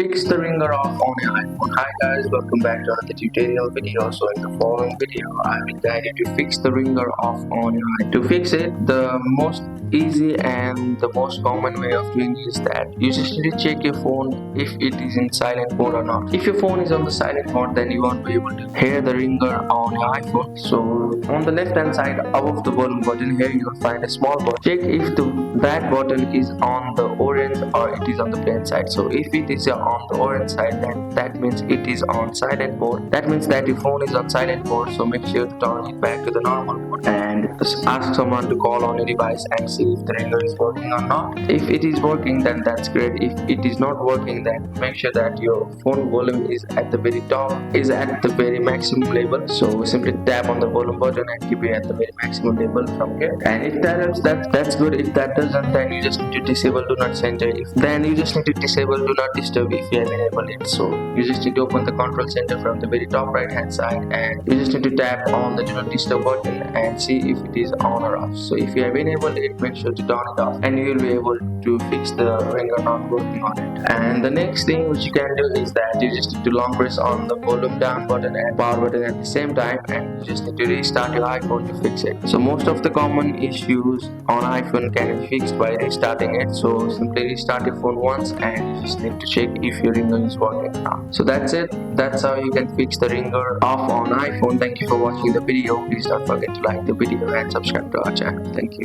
fix the ringer off on your iPhone. Hi guys, welcome back to another tutorial video. So in the following video, I will guide you to fix the ringer off on your iPhone. To fix it, the most easy and the most common way of doing is that you just need to check your phone if it is in silent mode or not. If your phone is on the silent mode, then you won't be able to hear the ringer on your iPhone. So on the left hand side above the volume button, here you will find a small button. Check if that button is on the orange or it is on the plain side. So if it is on the orange side, then that means it is on silent mode. That means that your phone is on silent mode, so make sure to turn it back to the normal mode and just ask someone to call on your device and see if the ringer is working or not. If it is working, then that's great. If it is not working, then make sure that your phone volume is at the very top, is at the very maximum level. So simply tap on the volume button and keep it at the very maximum level from here. And if that helps, that's good. If that doesn't, then you just need to disable do not center. Then you just need to disable do not disturb if you have enabled it. So you just need to open the control center from the very top right hand side, and you just need to tap on the do not disturb button and see if it is on or off. So if you have enabled it, make sure to turn it off and you will be able to fix the ringer not working on it. And the next thing which you can do is that you just need to long press on the volume down button and power button at the same time, and you just need to restart your iPhone to fix it. So most of the common issues on iPhone can be fixed by restarting it. So simply restart your phone once and you just need to check if your ringer is working now. So that's it. That's how you can fix the ringer off on iPhone. Thank you for watching the video. Please don't forget to like the video and subscribe to our channel. Thank you.